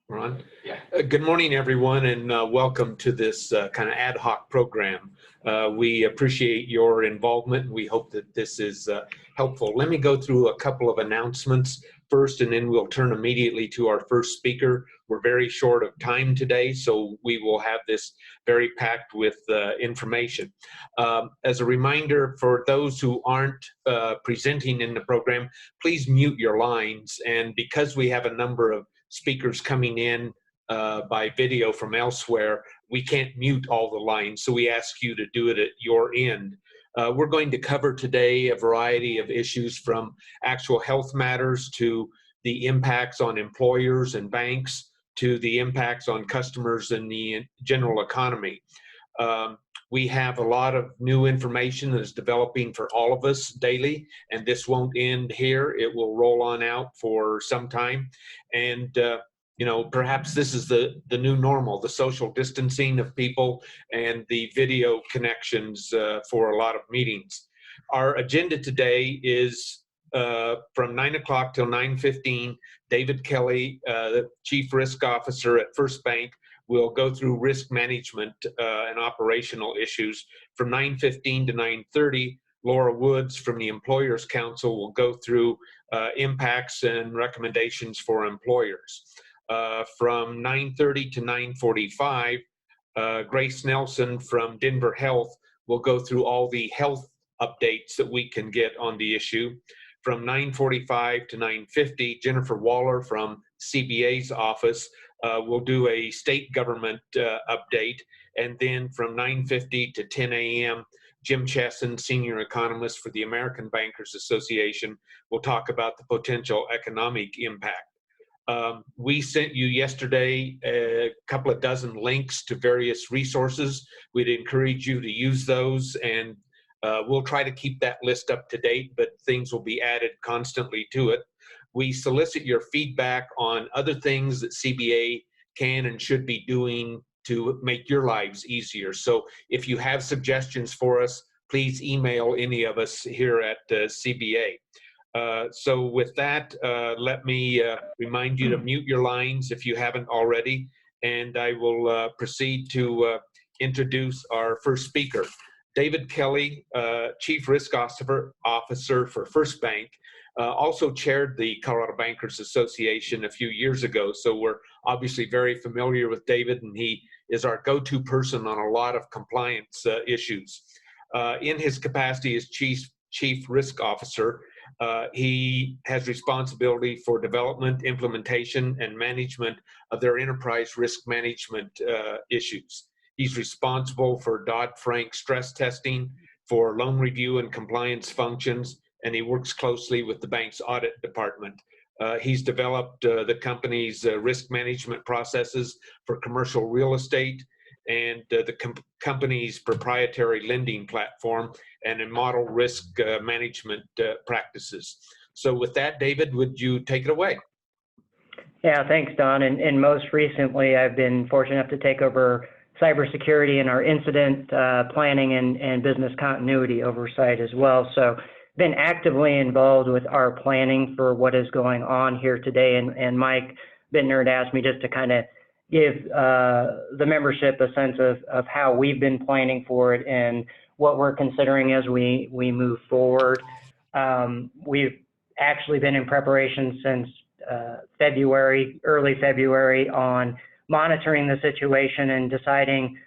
We're on? Yeah. Good morning, everyone, and welcome to this kind of ad hoc program. We appreciate your involvement, and we hope that this is helpful. Let me go through a couple of announcements first, and then we'll turn immediately to our first speaker. We're very short of time today, so we will have this very packed with information. As a reminder, for those who aren't presenting in the program, please mute your lines. And because we have a number of speakers coming in by video from elsewhere, we can't mute all the lines, so we ask you to do it at your end. We're going to cover today a variety of issues, from actual health matters to the impacts on employers and banks to the impacts on customers and the general economy. We have a lot of new information that is developing for all of us daily, and this won't end here. It will roll on out for some time. And, perhaps this is the new normal, the social distancing of people and the video connections for a lot of meetings. Our agenda today is from 9 o'clock till 9:15. David Kelly, the Chief Risk Officer at First Bank, will go through risk management and operational issues. From 9:15 to 9:30, Laura Woods from the Employers Council will go through impacts and recommendations for employers. From 9:30 to 9:45, Grace Nelson from Denver Health will go through all the health updates that we can get on the issue. From 9:45 to 9:50, Jennifer Waller from CBA's office will do a state government update. And then from 9:50 to 10 a.m., Jim Chesson, senior economist for the American Bankers Association, will talk about the potential economic impact. We sent you yesterday a couple of dozen links to various resources. We'd encourage you to use those, and we'll try to keep that list up to date, but things will be added constantly to it. We solicit your feedback on other things that CBA can and should be doing to make your lives easier. So if you have suggestions for us, please email any of us here at CBA. So with that, let me remind you to mute your lines if you haven't already, and I will proceed to introduce our first speaker. David Kelly, Chief Risk Officer for First Bank, also chaired the Colorado Bankers Association a few years ago, so we're obviously very familiar with David, and he is our go-to person on a lot of compliance issues. In his capacity as Chief Risk Officer, he has responsibility for development, implementation, and management of their enterprise risk management issues. He's responsible for Dodd-Frank stress testing, for loan review and compliance functions, and he works closely with the bank's audit department. He's developed the company's risk management processes for commercial real estate and the company's proprietary lending platform and in model risk management practices. So with that, David, would you take it away? Yeah, thanks, Don. And most recently, I've been fortunate enough to take over cybersecurity and our incident planning and business continuity oversight as well. So been actively involved with our planning for what is going on here today. And Mike Bittner had asked me just to kind of give the membership a sense of how we've been planning for it and what we're considering as we move forward. We've actually been in preparation since early February, on monitoring the situation and deciding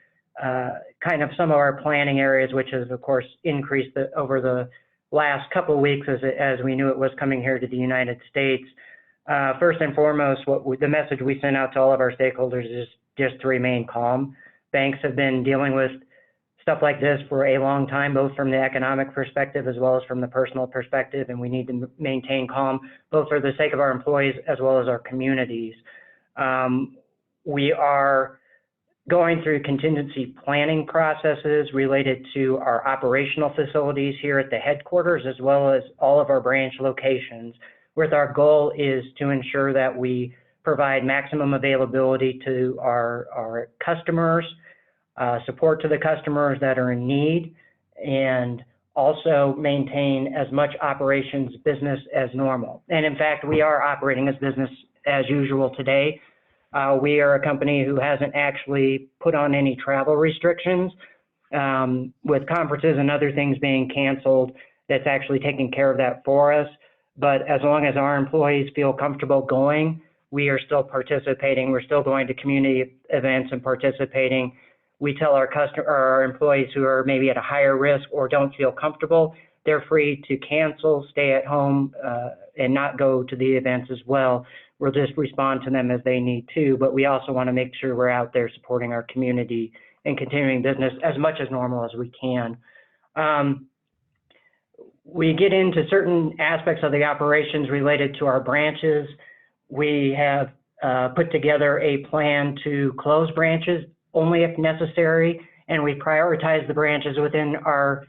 kind of some of our planning areas, which has, of course, increased over the last couple of weeks as we knew it was coming here to the United States. First and foremost, the message we sent out to all of our stakeholders is just to remain calm. Banks have been dealing with stuff like this for a long time, both from the economic perspective as well as from the personal perspective, and we need to maintain calm, both for the sake of our employees as well as our communities. We are going through contingency planning processes related to our operational facilities here at the headquarters, as well as all of our branch locations, where our goal is to ensure that we provide maximum availability to our customers, support to the customers that are in need, and also maintain as much operations business as normal. And in fact, we are operating as business as usual today. We are a company who hasn't actually put on any travel restrictions. With conferences and other things being canceled, that's actually taking care of that for us. But as long as our employees feel comfortable going, we are still participating. We're still going to community events and participating. We tell our employees who are maybe at a higher risk or don't feel comfortable, they're free to cancel, stay at home, and not go to the events as well. We'll just respond to them as they need to, but we also want to make sure we're out there supporting our community and continuing business as much as normal as we can. We get into certain aspects of the operations related to our branches. We have put together a plan to close branches only if necessary, and we prioritize the branches within our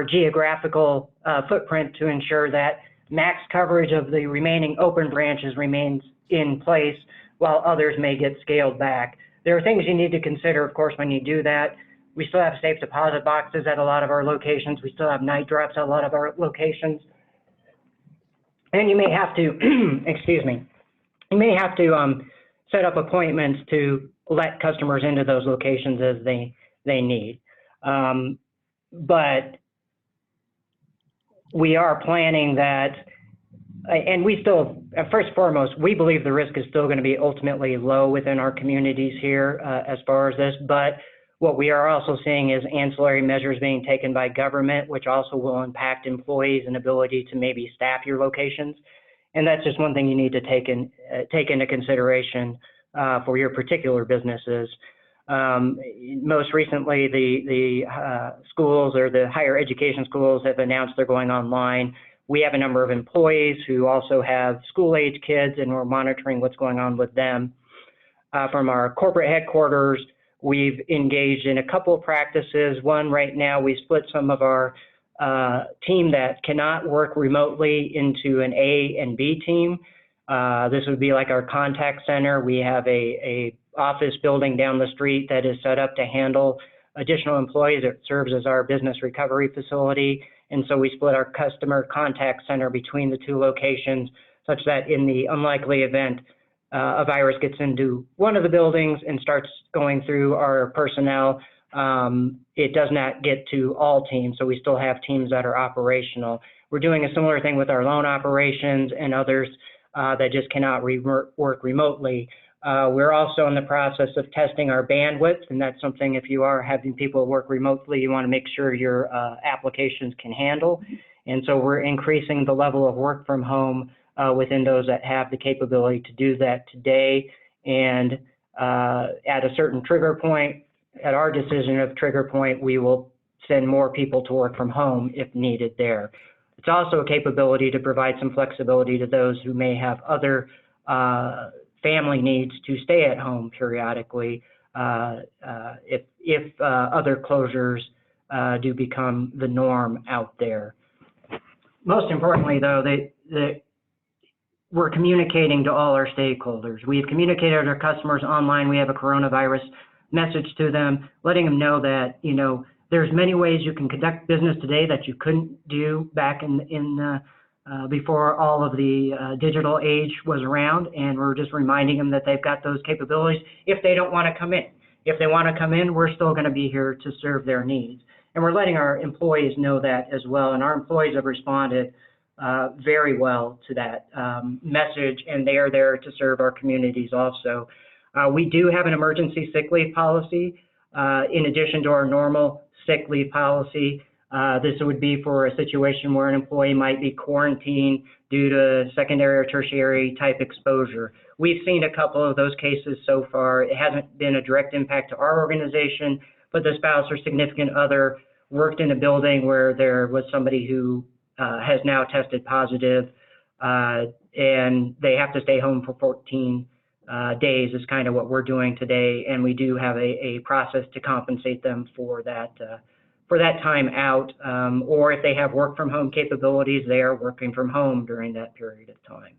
geographical footprint to ensure that max coverage of the remaining open branches remains in place while others may get scaled back. There are things you need to consider, of course, when you do that. We still have safe deposit boxes at a lot of our locations. We still have night drops at a lot of our locations. And you may have to, excuse me, you may have to set up appointments to let customers into those locations as they need. But we are planning that, and we still, first and foremost, we believe the risk is still going to be ultimately low within our communities here as far as this, but what we are also seeing is ancillary measures being taken by government, which also will impact employees and ability to maybe staff your locations. And that's just one thing you need to take into consideration for your particular businesses. Most recently, the schools or the higher education schools have announced they're going online. We have a number of employees who also have school-age kids, and we're monitoring what's going on with them. From our corporate headquarters, we've engaged in a couple of practices. One, right now, we split some of our team that cannot work remotely into an A and B team. This would be like our contact center. We have a office building down the street that is set up to handle additional employees. It serves as our business recovery facility. And so we split our customer contact center between the two locations such that in the unlikely event a virus gets into one of the buildings and starts going through our personnel, it does not get to all teams. So we still have teams that are operational. We're doing a similar thing with our loan operations and others that just cannot work remotely. We're also in the process of testing our bandwidth, and that's something if you are having people work remotely, you want to make sure your applications can handle. And so we're increasing the level of work from home within those that have the capability to do that today. And at a certain trigger point, at our decision of trigger point, we will send more people to work from home if needed there. It's also a capability to provide some flexibility to those who may have other family needs to stay at home periodically if other closures do become the norm out there. Most importantly, though, we're communicating to all our stakeholders. We've communicated to our customers online. We have a coronavirus message to them, letting them know that, you know, there's many ways you can conduct business today that you couldn't do back in before all of the digital age was around, and we're just reminding them that they've got those capabilities if they don't want to come in. If they want to come in, we're still going to be here to serve their needs. And we're letting our employees know that as well, and our employees have responded very well to that message, and they are there to serve our communities also. We do have an emergency sick leave policy in addition to our normal sick leave policy. This would be for a situation where an employee might be quarantined due to secondary or tertiary type exposure. We've seen a couple of those cases so far. It hasn't been a direct impact to our organization, but the spouse or significant other worked in a building where there was somebody who has now tested positive, and they have to stay home for 14 days is kind of what we're doing today, and we do have a process to compensate them for that time out, or if they have work from home capabilities, they are working from home during that period of time.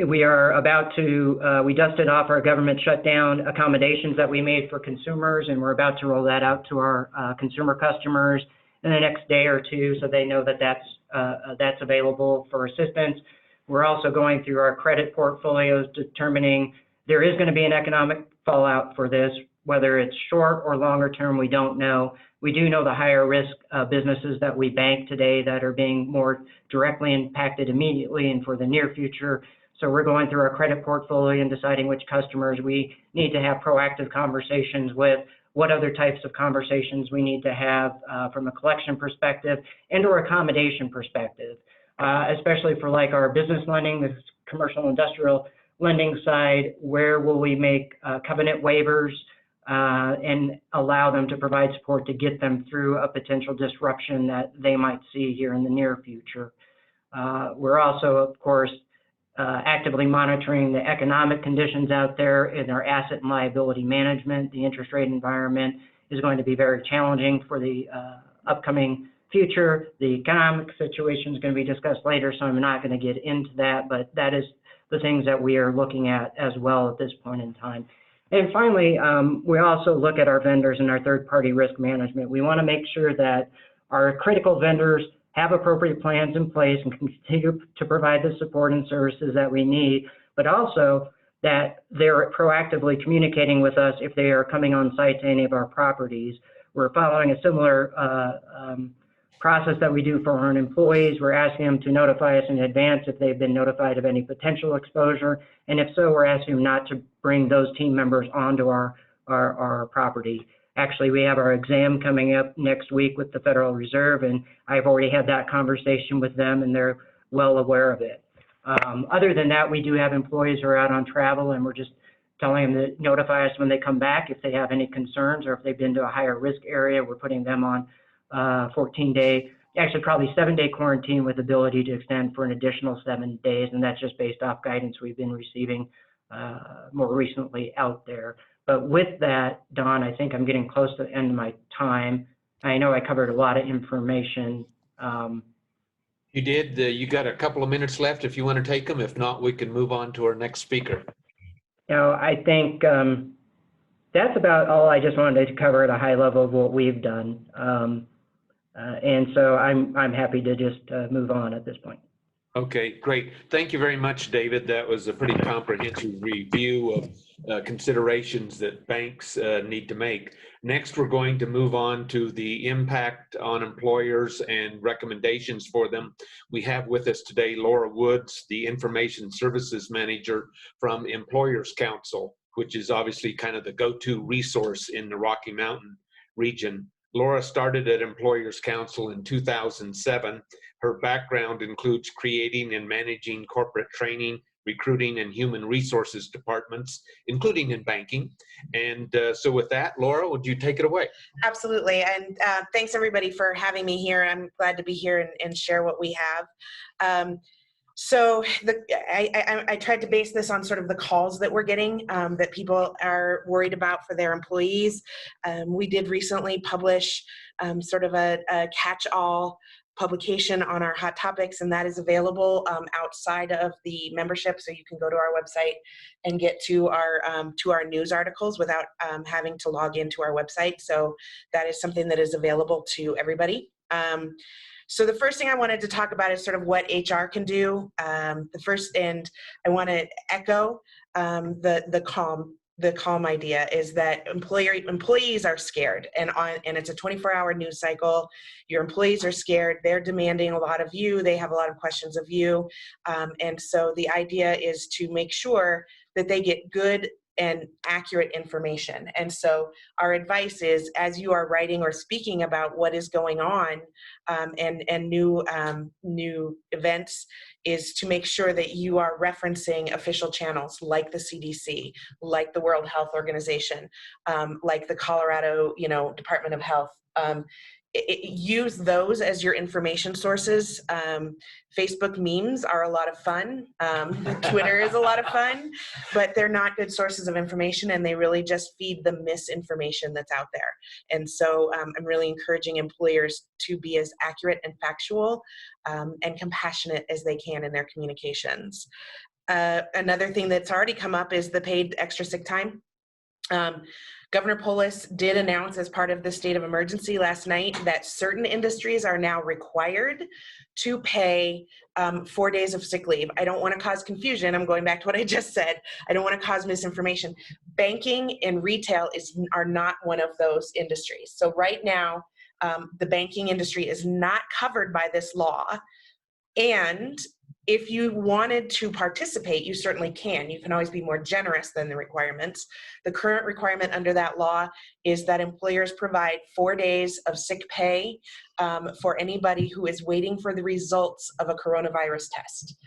We are about to, we dusted off our government shutdown accommodations that we made for consumers, and we're about to roll that out to our consumer customers in the next day or two so they know that that's available for assistance. We're also going through our credit portfolios, determining There is going to be an economic fallout for this, whether it's short or longer term, we don't know. We do know the higher risk businesses that we bank today that are being more directly impacted immediately and for the near future. So we're going through our credit portfolio and deciding which customers we need to have proactive conversations with, what other types of conversations we need to have from a collection perspective and or accommodation perspective, especially for like our business lending, the commercial industrial lending side. Where will we make covenant waivers and allow them to provide support to get them through a potential disruption that they might see here in the near future. We're also, of course, actively monitoring the economic conditions out there in our asset and liability management. The interest rate environment is going to be very challenging for the upcoming future. The economic situation is going to be discussed later, so I'm not going to get into that, but that is the things that we are looking at as well at this point in time. And finally, we also look at our vendors and our third-party risk management. We want to make sure that our critical vendors have appropriate plans in place and continue to provide the support and services that we need, but also that they're proactively communicating with us if they are coming on site to any of our properties. We're following a similar process that we do for our own employees. We're asking them to notify us in advance if they've been notified of any potential exposure, and if so, we're asking them not to bring those team members onto our property. Actually, we have our exam coming up next week with the Federal Reserve, and I've already had that conversation with them, and they're well aware of it. Other than that, we do have employees who are out on travel, and we're just telling them to notify us when they come back if they have any concerns or if they've been to a higher risk area. We're putting them on 14-day, actually probably 7-day quarantine with ability to extend for an additional 7 days, and that's just based off guidance we've been receiving more recently out there. But with that, Don, I think I'm getting close to the end of my time. I know I covered a lot of information. You did. You got a couple of minutes left if you want to take them. If not, we can move on to our next speaker. Now, I think that's about all I just wanted to cover at a high level of what we've done. And so I'm happy to just move on at this point. Okay, great. Thank you very much, David. That was a pretty comprehensive review of considerations that banks need to make. Next, we're going to move on to the impact on employers and recommendations for them. We have with us today Laura Woods, the Information Services Manager from Employers Council, which is obviously kind of the go-to resource in the Rocky Mountain region. Laura started at Employers Council in 2007. Her background includes creating and managing corporate training, recruiting, and human resources departments, including in banking. And so with that, Laura, would you take it away? Absolutely. And thanks everybody for having me here. I'm glad to be here and share what we have. So I tried to base this on sort of the calls that we're getting that people are worried about for their employees. We did recently publish sort of a catch-all publication on our hot topics, and that is available outside of the membership. So you can go to our website and get to our news articles without having to log into our website. So that is something that is available to everybody. So the first thing I wanted to talk about is sort of what HR can do. The first, and I want to echo the calm idea, is that employees are scared, and it's a 24-hour news cycle. Your employees are scared. They're demanding a lot of you. They have a lot of questions of you, and so the idea is to make sure that they get good and accurate information. And so our advice is, as you are writing or speaking about what is going on and new events, is to make sure that you are referencing official channels like the CDC, like the World Health Organization, like the Colorado, Department of Health. Use those as your information sources. Facebook memes are a lot of fun. Twitter is a lot of fun, but they're not good sources of information, and they really just feed the misinformation that's out there. And so I'm really encouraging employers to be as accurate and factual and compassionate as they can in their communications. Another thing that's already come up is the paid extra sick time. Governor Polis did announce as part of the state of emergency last night that certain industries are now required to pay 4 days of sick leave. I don't want to cause confusion. I'm going back to what I just said. I don't want to cause misinformation. Banking and retail are not one of those industries. So right now, the banking industry is not covered by this law. And if you wanted to participate, you certainly can. You can always be more generous than the requirements. The current requirement under that law is that employers provide 4 days of sick pay for anybody who is waiting for the results of a coronavirus test.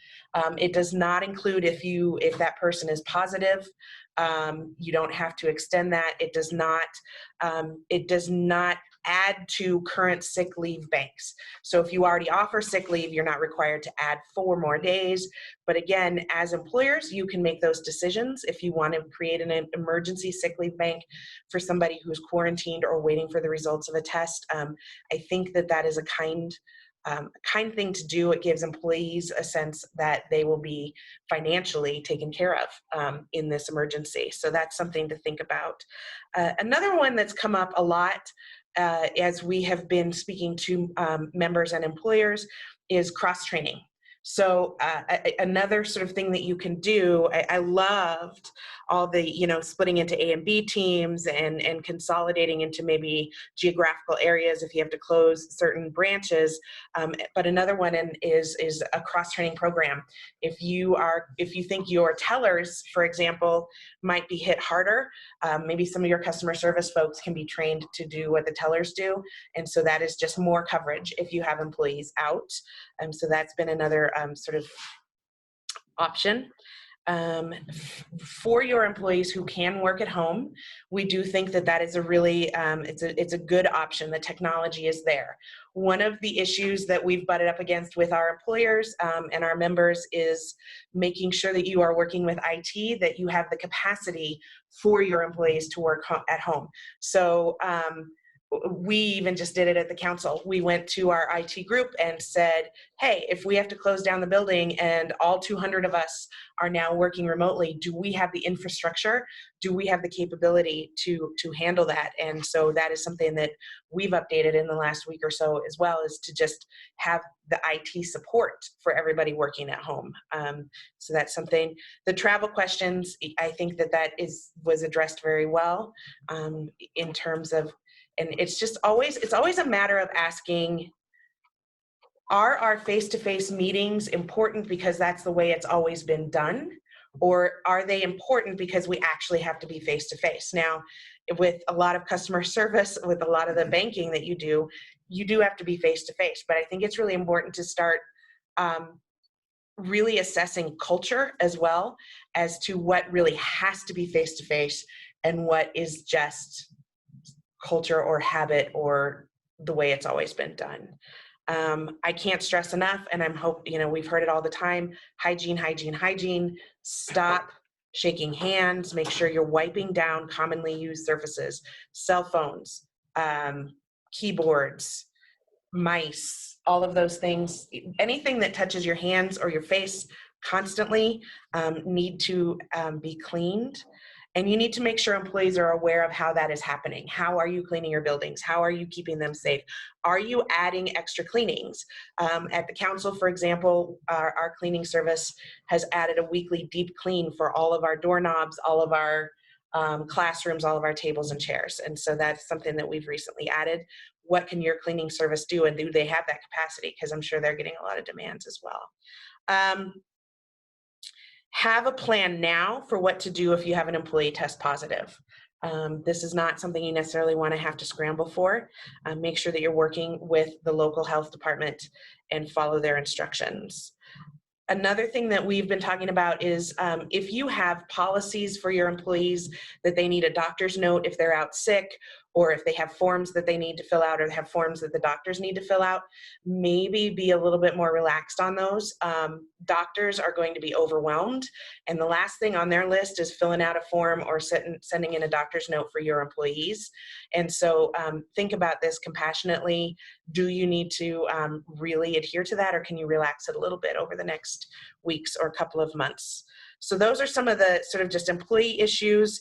It does not include if that person is positive. You don't have to extend that. It does not add to current sick leave banks. So if you already offer sick leave, you're not required to add 4 more days. But again, as employers, you can make those decisions if you want to create an emergency sick leave bank for somebody who's quarantined or waiting for the results of a test. I think that is a kind thing to do. It gives employees a sense that they will be financially taken care of in this emergency. So that's something to think about. Another one that's come up a lot as we have been speaking to members and employers is cross-training. So another sort of thing that you can do, I loved all the, splitting into A and B teams and consolidating into maybe geographical areas if you have to close certain branches. But another one is a cross-training program. If you think your tellers, for example, might be hit harder, maybe some of your customer service folks can be trained to do what the tellers do. And so that is just more coverage if you have employees out. So that's been another sort of option. For your employees who can work at home, we do think that is a really, it's a good option. The technology is there. One of the issues that we've butted up against with our employers and our members is making sure that you are working with IT, that you have the capacity for your employees to work at home. So we even just did it at the council. We went to our IT group and said, hey, if we have to close down the building and all 200 of us are now working remotely, do we have the infrastructure? Do we have the capability to handle that? And so that is something that we've updated in the last week or so as well, is to just have the IT support for everybody working at home. So that's something. The travel questions, I think that was addressed very well in terms of, and it's always a matter of asking, are our face-to-face meetings important because that's the way it's always been done? Or are they important because we actually have to be face-to-face? Now, with a lot of customer service, with a lot of the banking that you do have to be face-to-face. But I think it's really important to start really assessing culture as well as to what really has to be face-to-face and what is just culture or habit or the way it's always been done. I can't stress enough, and we've heard it all the time, hygiene, hygiene, hygiene. Stop shaking hands. Make sure you're wiping down commonly used surfaces, cell phones, keyboards, mice, all of those things. Anything that touches your hands or your face constantly need to be cleaned. And you need to make sure employees are aware of how that is happening. How are you cleaning your buildings? How are you keeping them safe? Are you adding extra cleanings? At the council, for example, our cleaning service has added a weekly deep clean for all of our doorknobs, all of our classrooms, all of our tables and chairs. And so that's something that we've recently added. What can your cleaning service do? And do they have that capacity? Because I'm sure they're getting a lot of demands as well. Have a plan now for what to do if you have an employee test positive. This is not something you necessarily want to have to scramble for. Make sure that you're working with the local health department and follow their instructions. Another thing that we've been talking about is if you have policies for your employees that they need a doctor's note if they're out sick, or if they have forms that they need to fill out, or have forms that the doctors need to fill out, maybe be a little bit more relaxed on those. Doctors are going to be overwhelmed, and the last thing on their list is filling out a form or sending in a doctor's note for your employees. And so think about this compassionately. Do you need to really adhere to that, or can you relax it a little bit over the next weeks or couple of months? So those are some of the sort of just employee issues.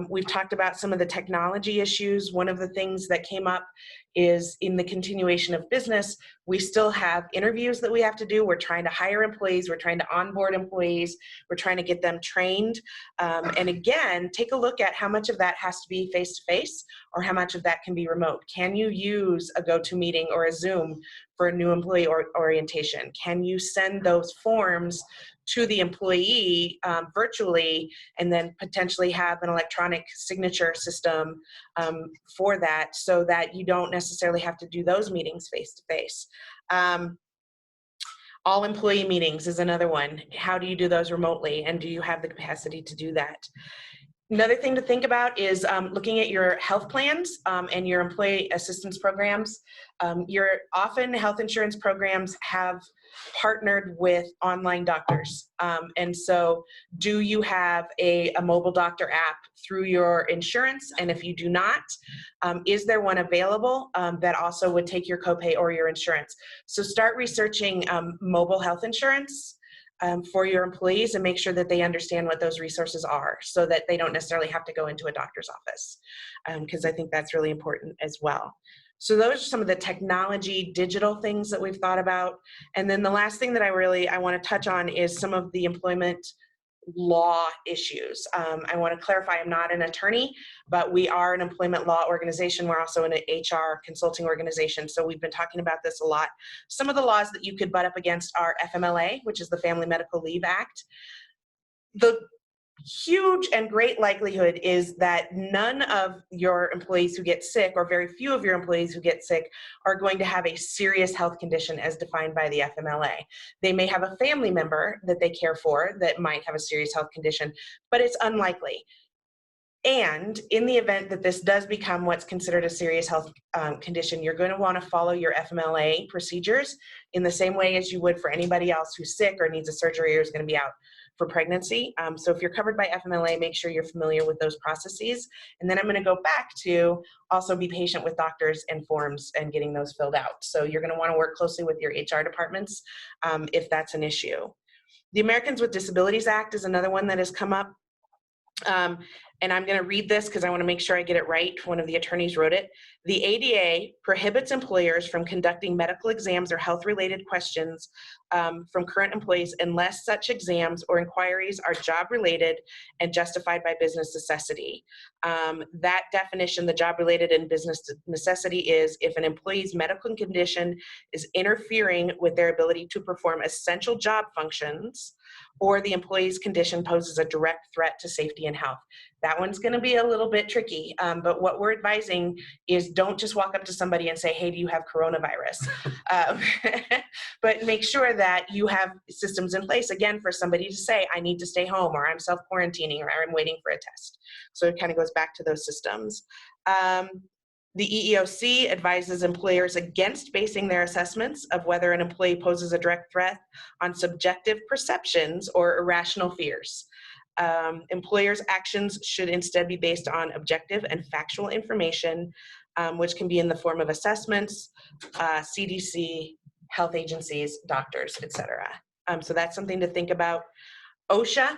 We've talked about some of the technology issues. One of the things that came up is in the continuation of business, we still have interviews that we have to do. We're trying to hire employees. We're trying to onboard employees. We're trying to get them trained. And again, take a look at how much of that has to be face-to-face or how much of that can be remote. Can you use a GoToMeeting or a Zoom for a new employee orientation? Can you send those forms to the employee virtually and then potentially have an electronic signature system for that, so that you don't necessarily have to do those meetings face-to-face. All employee meetings is another one. How do you do those remotely, and do you have the capacity to do that? Another thing to think about is looking at your health plans and your employee assistance programs. Your often health insurance programs have partnered with online doctors. And so do you have a mobile doctor app through your insurance? And if you do not, is there one available that also would take your copay or your insurance? So start researching mobile health insurance for your employees and make sure that they understand what those resources are so that they don't necessarily have to go into a doctor's office, because I think that's really important as well. So those are some of the technology, digital things that we've thought about. And then the last thing that I want to touch on is some of the employment law issues. I want to clarify, I'm not an attorney, but we are an employment law organization. We're also an HR consulting organization. So we've been talking about this a lot. Some of the laws that you could butt up against are FMLA, which is the Family Medical Leave Act. The huge and great likelihood is that none of your employees who get sick, or very few of your employees who get sick, are going to have a serious health condition as defined by the FMLA. They may have a family member that they care for that might have a serious health condition, but it's unlikely. And in the event that this does become what's considered a serious health condition, you're going to want to follow your FMLA procedures in the same way as you would for anybody else who's sick or needs a surgery or is going to be out for pregnancy. So if you're covered by FMLA, make sure you're familiar with those processes. And then I'm going to go back to also be patient with doctors and forms and getting those filled out. So you're going to want to work closely with your HR departments if that's an issue. The Americans with Disabilities Act is another one that has come up. And I'm going to read this because I want to make sure I get it right. One of the attorneys wrote it. The ADA prohibits employers from conducting medical exams or health-related questions from current employees unless such exams or inquiries are job-related and justified by business necessity. That definition, the job-related and business necessity, is if an employee's medical condition is interfering with their ability to perform essential job functions, or the employee's condition poses a direct threat to safety and health. That one's going to be a little bit tricky, but what we're advising is don't just walk up to somebody and say, hey, do you have coronavirus? But make sure that you have systems in place, again, for somebody to say, I need to stay home, or I'm self-quarantining, or I'm waiting for a test. So it kind of goes back to those systems. The EEOC advises employers against basing their assessments of whether an employee poses a direct threat on subjective perceptions or irrational fears. Employers' actions should instead be based on objective and factual information, which can be in the form of assessments, CDC, health agencies, doctors, etc. So that's something to think about. OSHA,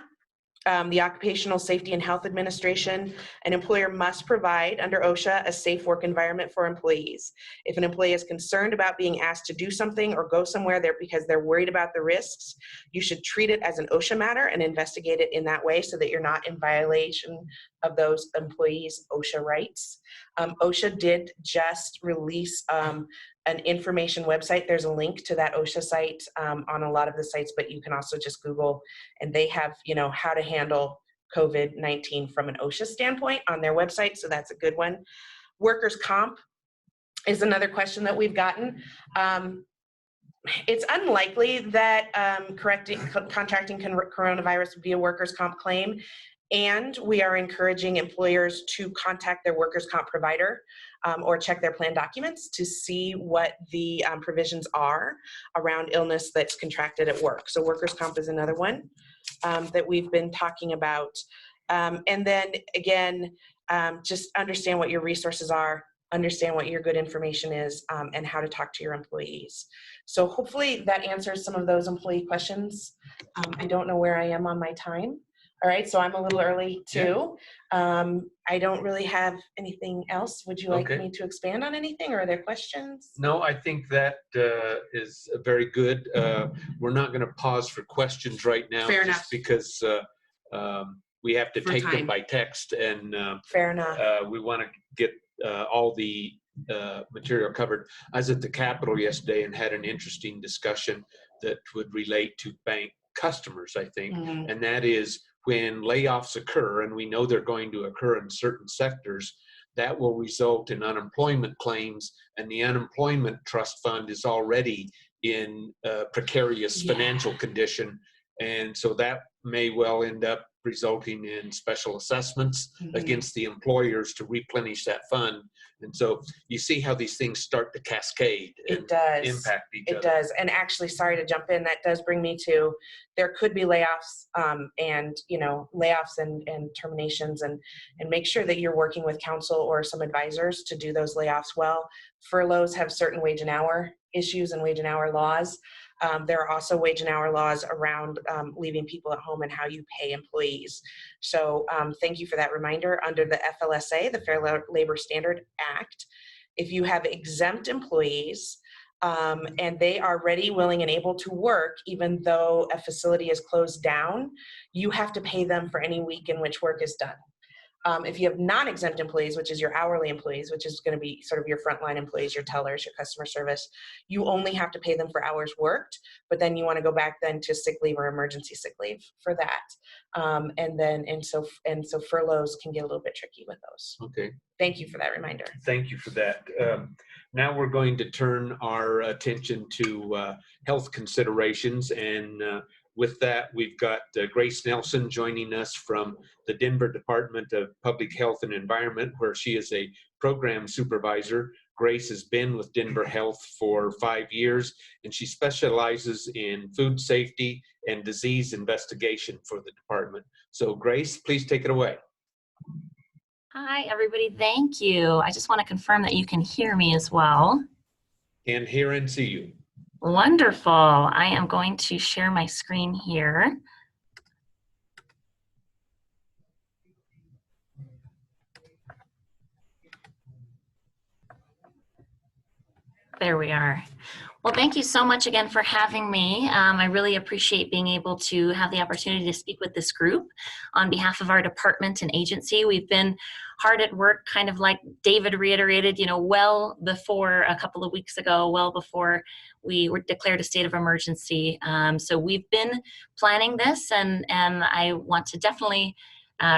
the Occupational Safety and Health Administration, an employer must provide under OSHA a safe work environment for employees. If an employee is concerned about being asked to do something or go somewhere there because they're worried about the risks, you should treat it as an OSHA matter and investigate it in that way so that you're not in violation of those employees' OSHA rights. OSHA did just release an information website. There's a link to that OSHA site on a lot of the sites, but you can also just Google, and they have, how to handle COVID-19 from an OSHA standpoint on their website. So that's a good one. Workers' comp is another question that we've gotten. It's unlikely that contracting coronavirus would be a workers' comp claim. And we are encouraging employers to contact their workers' comp provider or check their plan documents to see what the provisions are around illness that's contracted at work. So workers' comp is another one that we've been talking about. And then again, just understand what your resources are. understand what your good information is, and how to talk to your employees. So hopefully that answers some of those employee questions. I don't know where I am on my time. All right, so I'm a little early too. I don't really have anything else. Would you like me to expand on anything, or are there questions? No, I think that is very good. We're not going to pause for questions right now. Fair just enough. Because we have to For take time. them by text, and Fair enough. we want to get all the material covered. I was at the Capitol yesterday and had an interesting discussion that would relate to bank customers, I think, and that is when layoffs occur, and we know they're going to occur in certain sectors, that will result in unemployment claims, and the unemployment trust fund is already in a precarious financial condition, and so that may well end up resulting in special assessments against the employers to replenish that fund. And so you see how these things start to cascade and impact each other. It does. And actually, sorry to jump in, that does bring me to, there could be layoffs, and layoffs and terminations, and make sure that you're working with counsel or some advisors to do those layoffs well. Furloughs have certain wage and hour issues and wage and hour laws. There are also wage and hour laws around leaving people at home and how you pay employees. So thank you for that reminder. Under the FLSA, the Fair Labor Standard Act, if you have exempt employees and they are ready, willing, and able to work, even though a facility is closed down, you have to pay them for any week in which work is done. If you have non-exempt employees, which is your hourly employees, which is going to be sort of your frontline employees, your tellers, your customer service, you only have to pay them for hours worked, but then you want to go back then to sick leave or emergency sick leave for that. And so furloughs can get a little bit tricky with those. Okay. Thank you for that reminder. Thank you for that. Now we're going to turn our attention to health considerations, and with that, we've got Grace Nelson joining us from the Denver Department of Public Health and Environment, where she is a program supervisor. Grace has been with Denver Health for 5 years, and she specializes in food safety and disease investigation for the department. So Grace, please take it away. Hi, everybody. Thank you. I just want to confirm that you can hear me as well. Can hear and see you. Wonderful. I am going to share my screen here. There we are. Well, thank you so much again for having me. I really appreciate being able to have the opportunity to speak with this group on behalf of our department and agency. We've been hard at work, kind of like David reiterated, well before a couple of weeks ago, well before we were declared a state of emergency. So we've been planning this, and I want to definitely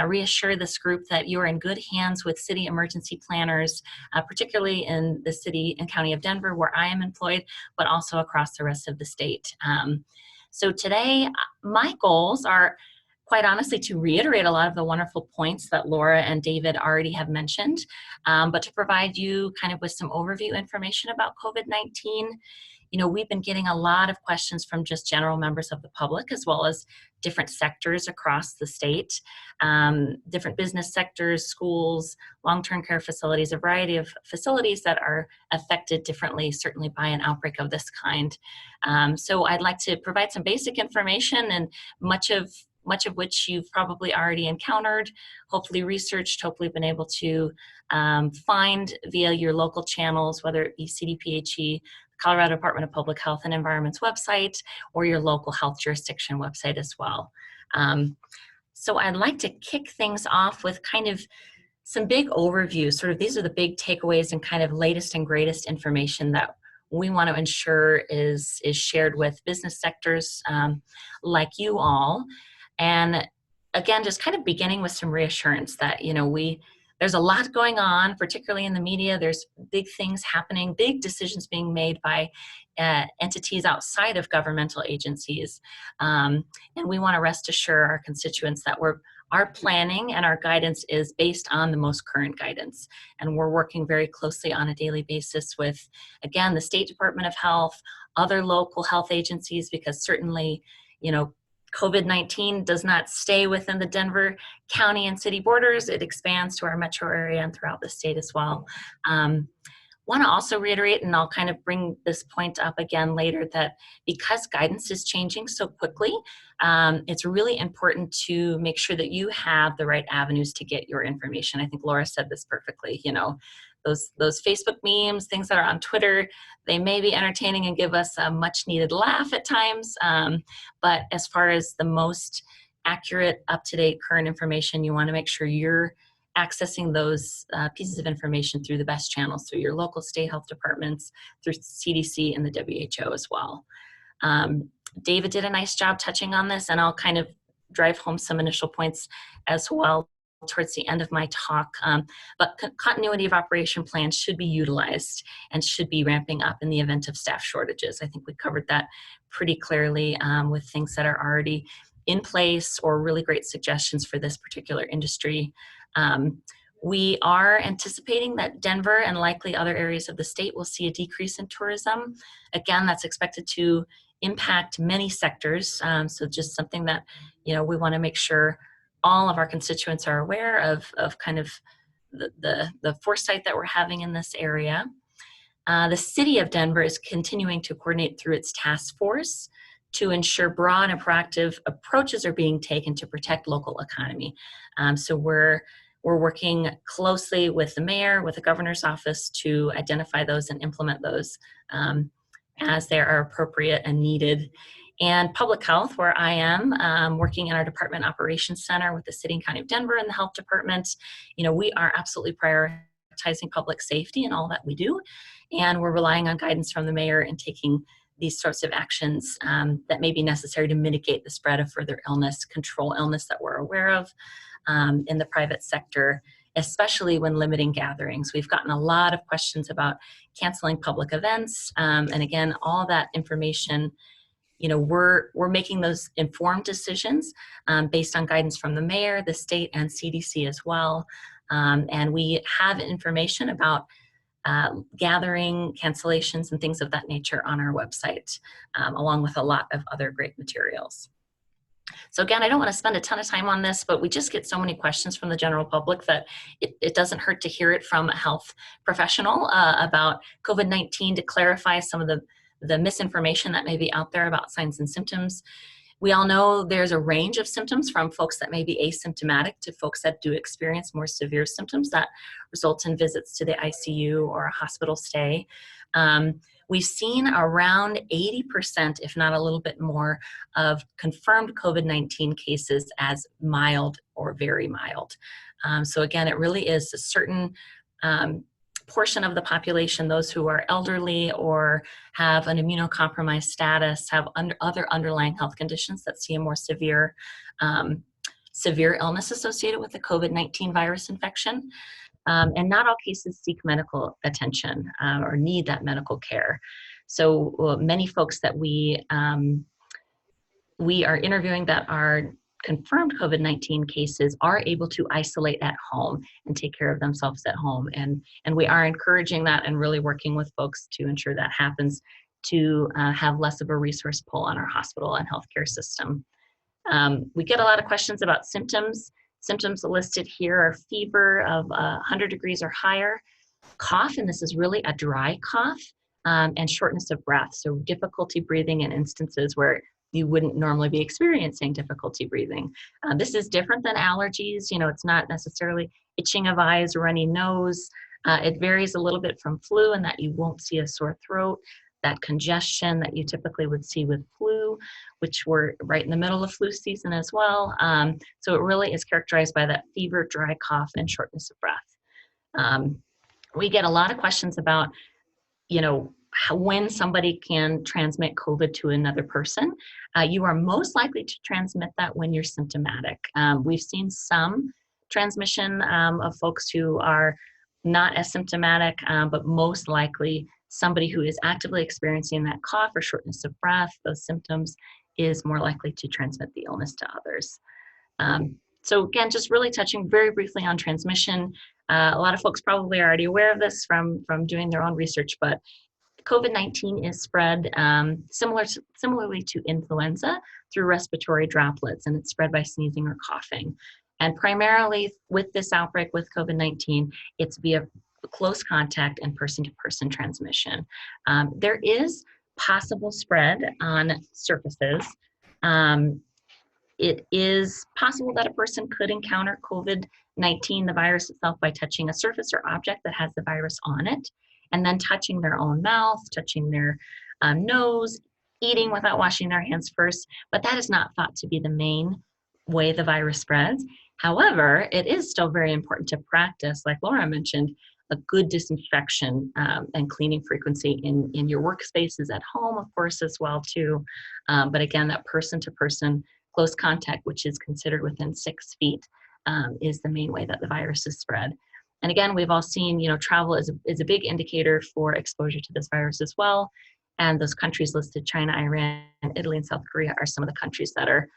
reassure this group that you're in good hands with city emergency planners, particularly in the city and county of Denver, where I am employed, but also across the rest of the state. So today, my goals are, quite honestly, to reiterate a lot of the wonderful points that Laura and David already have mentioned, but to provide you kind of with some overview information about COVID-19. We've been getting a lot of questions from just general members of the public, as well as different sectors across the state, different business sectors, schools, long-term care facilities, a variety of facilities that are affected differently, certainly by an outbreak of this kind. So I'd like to provide some basic information, and much of which you've probably already encountered, hopefully researched, hopefully been able to find via your local channels, whether it be CDPHE, Colorado Department of Public Health and Environment's website, or your local health jurisdiction website as well. So I'd like to kick things off with kind of some big overviews. Sort of these are the big takeaways and kind of latest and greatest information that we want to ensure is shared with business sectors like you all. And again, just kind of beginning with some reassurance that, there's a lot going on, particularly in the media. There's big things happening, big decisions being made by entities outside of governmental agencies. And we want to rest assure our constituents that our planning and our guidance is based on the most current guidance. And we're working very closely on a daily basis with, again, the State Department of Health, other local health agencies, because certainly, COVID-19 does not stay within the Denver County and city borders. It expands to our metro area and throughout the state as well. Want to also reiterate, and I'll kind of bring this point up again later, that because guidance is changing so quickly, it's really important to make sure that you have the right avenues to get your information. I think Laura said this perfectly. You know, those Facebook memes, things that are on Twitter, they may be entertaining and give us a much needed laugh at times. But as far as the most accurate, up-to-date, current information, you want to make sure you're accessing those pieces of information through the best channels, through your local state health departments, through CDC and the WHO as well. David did a nice job touching on this, and I'll kind of drive home some initial points as well towards the end of my talk. But continuity of operation plans should be utilized and should be ramping up in the event of staff shortages. I think we covered that pretty clearly with things that are already in place or really great suggestions for this particular industry. We are anticipating that Denver and likely other areas of the state will see a decrease in tourism. Again, that's expected to impact many sectors. So just something that, you know, we want to make sure all of our constituents are aware of kind of the foresight that we're having in this area. The city of Denver is continuing to coordinate through its task force to ensure broad and proactive approaches are being taken to protect local economy. So we're working closely with the mayor, with the governor's office to identify those and implement those as they are appropriate and needed. And public health, where I am working in our department operations center with the city and county of Denver and the health department, you know, we are absolutely prioritizing public safety in all that we do. And we're relying on guidance from the mayor and taking these sorts of actions that may be necessary to mitigate the spread of further illness, control illness that we're aware of in the private sector, especially when limiting gatherings. We've gotten a lot of questions about canceling public events. And again, all that information, you know, we're making those informed decisions based on guidance from the mayor, the state, and CDC as well. And we have information about gathering cancellations and things of that nature on our website, along with a lot of other great materials. So again, I don't want to spend a ton of time on this, but we just get so many questions from the general public that it doesn't hurt to hear it from a health professional about COVID-19 to clarify some of the misinformation that may be out there about signs and symptoms. We all know there's a range of symptoms from folks that may be asymptomatic to folks that do experience more severe symptoms that result in visits to the ICU or a hospital stay. We've seen around 80%, if not a little bit more, of confirmed COVID-19 cases as mild or very mild. So again, it really is a certain portion of the population, those who are elderly or have an immunocompromised status, have other underlying health conditions that see a more severe illness associated with the COVID-19 virus infection. And not all cases seek medical attention or need that medical care. So many folks that we are interviewing that are confirmed COVID-19 cases are able to isolate at home and take care of themselves at home. And we are encouraging that and really working with folks to ensure that happens, to have less of a resource pull on our hospital and healthcare system. We get a lot of questions about symptoms. Symptoms listed here are fever of 100 degrees or higher, cough, and this is really a dry cough, and shortness of breath. So difficulty breathing in instances where you wouldn't normally be experiencing difficulty breathing. This is different than allergies. You know, it's not necessarily itching of eyes, runny nose. It varies a little bit from flu in that you won't see a sore throat, that congestion that you typically would see with flu, which we're right in the middle of flu season as well. So it really is characterized by that fever, dry cough, and shortness of breath. We get a lot of questions about, you know, when somebody can transmit COVID to another person. You are most likely to transmit that when you're symptomatic. We've seen some transmission of folks who are not as symptomatic, but most likely somebody who is actively experiencing that cough or shortness of breath, those symptoms, is more likely to transmit the illness to others. So again, just really touching very briefly on transmission. A lot of folks probably are already aware of this from doing their own research, but COVID-19 is spread similarly to influenza through respiratory droplets, and it's spread by sneezing or coughing. And primarily with this outbreak with COVID-19, it's via close contact and person-to-person transmission. There is possible spread on surfaces. It is possible that a person could encounter COVID-19, the virus itself, by touching a surface or object that has the virus on it, and then touching their own mouth, touching their nose, eating without washing their hands first. But that is not thought to be the main way the virus spreads. However, it is still very important to practice, like Laura mentioned, a good disinfection and cleaning frequency in your workspaces at home, of course, as well too. But again, that person-to-person close contact, which is considered within 6 feet, is the main way that the virus is spread. And again, we've all seen, travel is a big indicator for exposure to this virus as well. And those countries listed, China, Iran, Italy, and South Korea, are some of the countries that are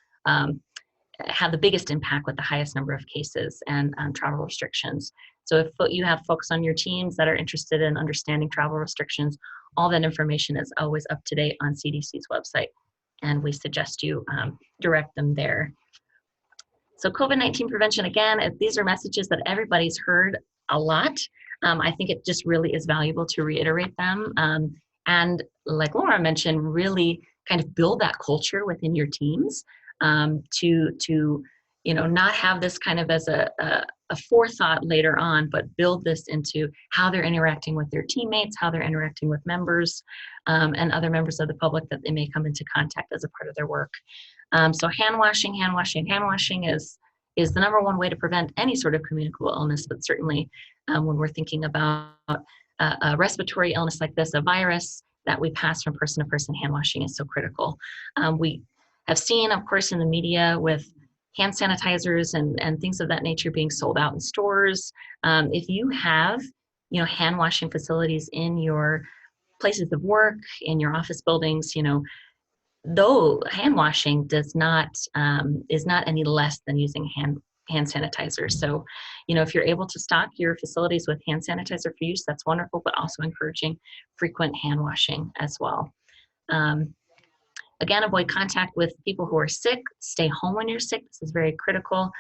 have the biggest impact with the highest number of cases and travel restrictions. So if you have folks on your teams that are interested in understanding travel restrictions, all that information is always up to date on CDC's website, and we suggest you direct them there. So COVID-19 prevention, again, these are messages that everybody's heard a lot. I think it just really is valuable to reiterate them. And like Laura mentioned, really kind of build that culture within your teams to not have this kind of as a forethought later on, but build this into how they're interacting with their teammates, how they're interacting with members and other members of the public that they may come into contact as a part of their work. So hand washing is the number one way to prevent any sort of communicable illness, but certainly when we're thinking about a respiratory illness like this, a virus that we pass from person to person, hand washing is so critical. We have seen, of course, in the media with hand sanitizers and things of that nature being sold out in stores. If you have, hand washing facilities in your places of work, in your office buildings, though hand washing is not any less than using hand sanitizer. So, if you're able to stock your facilities with hand sanitizer for use, that's wonderful, but also encouraging frequent hand washing as well. Again, avoid contact with people who are sick. Stay home when you're sick. This is very critical.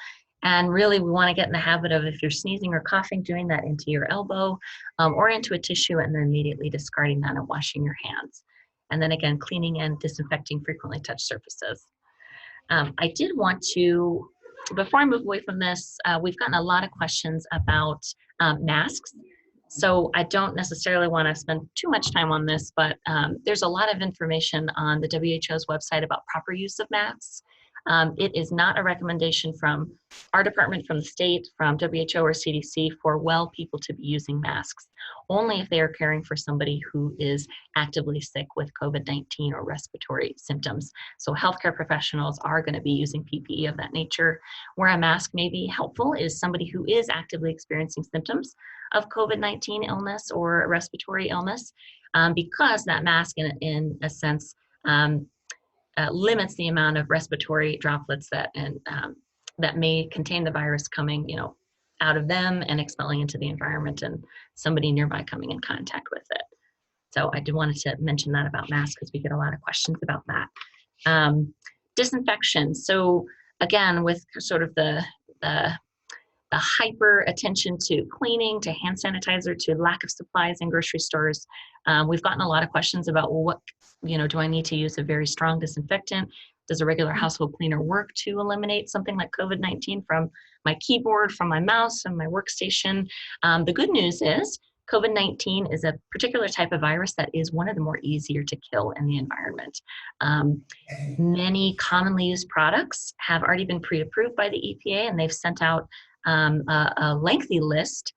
And really, we want to get in the habit of, if you're sneezing or coughing, doing that into your elbow or into a tissue, and then immediately discarding that and washing your hands. And then again, cleaning and disinfecting frequently touched surfaces. I did want to, before I move away from this, we've gotten a lot of questions about masks. So I don't necessarily want to spend too much time on this, but there's a lot of information on the WHO's website about proper use of masks. It is not a recommendation from our department, from the state, from WHO or CDC for well people to be using masks, only if they are caring for somebody who is actively sick with COVID-19 or respiratory symptoms. So healthcare professionals are going to be using PPE of that nature. Where a mask may be helpful is somebody who is actively experiencing symptoms of COVID-19 illness or respiratory illness, because that mask in a sense limits the amount of respiratory droplets that may contain the virus coming, out of them and expelling into the environment and somebody nearby coming in contact with it. So I did wanted to mention that about masks because we get a lot of questions about that. Disinfection. So again, with sort of the hyper attention to cleaning, to hand sanitizer, to lack of supplies in grocery stores, we've gotten a lot of questions about, well, what, do I need to use a very strong disinfectant? Does a regular household cleaner work to eliminate something like COVID-19 from my keyboard, from my mouse, and my workstation? The good news is COVID-19 is a particular type of virus that is one of the more easier to kill in the environment. Many commonly used products have already been pre-approved by the EPA, and they've sent out a lengthy list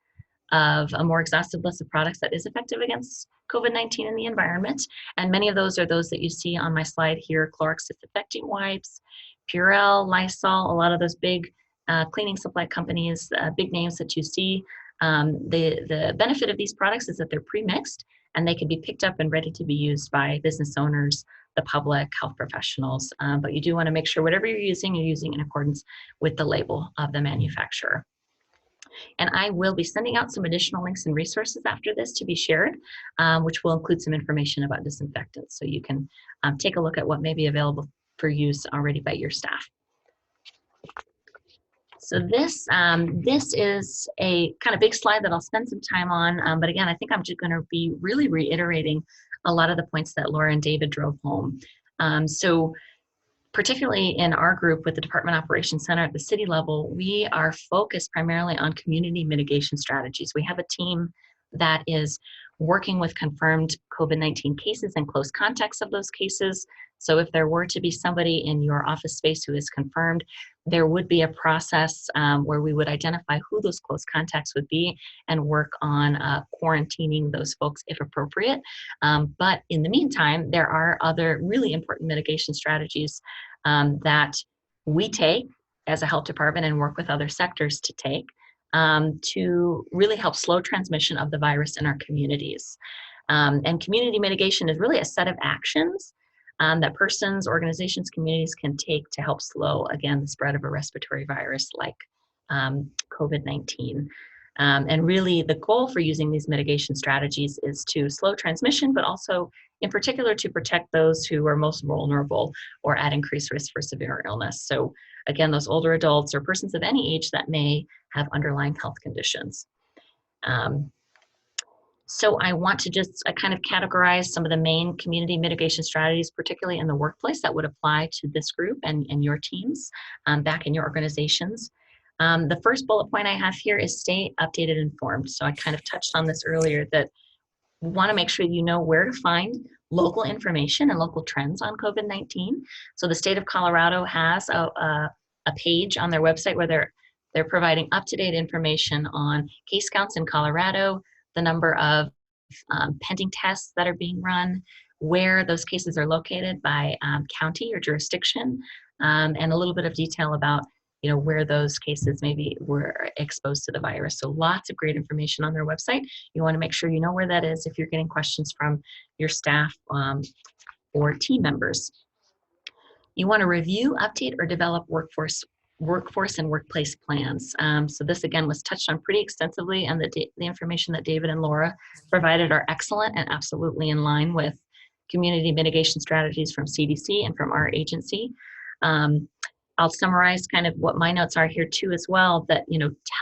of a more exhaustive list of products that is effective against COVID-19 in the environment. And many of those are those that you see on my slide here: Clorox disinfecting wipes, Purell, Lysol, a lot of those big cleaning supply companies, big names that you see. The benefit of these products is that they're pre-mixed and they can be picked up and ready to be used by business owners, the public, health professionals. But you do want to make sure whatever you're using in accordance with the label of the manufacturer. And I will be sending out some additional links and resources after this to be shared, which will include some information about disinfectants. So you can take a look at what may be available for use already by your staff. So this is a kind of big slide that I'll spend some time on. But again, I think I'm just going to be really reiterating a lot of the points that Laura and David drove home. So particularly in our group with the Department Operations Center at the city level, we are focused primarily on community mitigation strategies. We have a team that is working with confirmed COVID-19 cases and close contacts of those cases. So if there were to be somebody in your office space who is confirmed, there would be a process where we would identify who those close contacts would be and work on quarantining those folks if appropriate. But in the meantime, there are other really important mitigation strategies that we take as a health department and work with other sectors to take to really help slow transmission of the virus in our communities. And community mitigation is really a set of actions that persons, organizations, communities can take to help slow, again, the spread of a respiratory virus like COVID-19. And really the goal for using these mitigation strategies is to slow transmission, but also in particular to protect those who are most vulnerable or at increased risk for severe illness. So again, those older adults or persons of any age that may have underlying health conditions. So I want to just kind of categorize some of the main community mitigation strategies, particularly in the workplace, that would apply to this group and your teams back in your organizations. The first bullet point I have here is stay updated and informed. So I kind of touched on this earlier, that we want to make sure you know where to find local information and local trends on COVID-19. So the state of Colorado has a page on their website where they're providing up-to-date information on case counts in Colorado, the number of pending tests that are being run, where those cases are located by county or jurisdiction, and a little bit of detail about where those cases maybe were exposed to the virus. So lots of great information on their website. You want to make sure you know where that is if you're getting questions from your staff or team members. You want to review, update, or develop workforce and workplace plans. So this again was touched on pretty extensively, and the information that David and Laura provided are excellent and absolutely in line with community mitigation strategies from CDC and from our agency. I'll summarize kind of what my notes are here too as well, that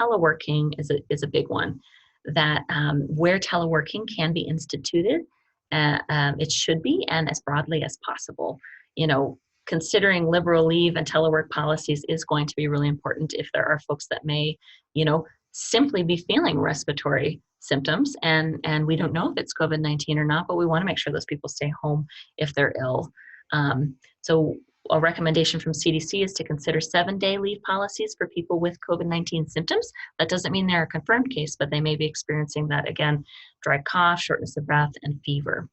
teleworking is a big one, that where teleworking can be instituted, it should be, and as broadly as possible. Considering liberal leave and telework policies is going to be really important if there are folks that may, simply be feeling respiratory symptoms, and we don't know if it's COVID-19 or not, but we want to make sure those people stay home if they're ill. So a recommendation from CDC is to consider 7-day leave policies for people with COVID-19 symptoms. That doesn't mean they're a confirmed case, but they may be experiencing that, again, dry cough, shortness of breath, and fever.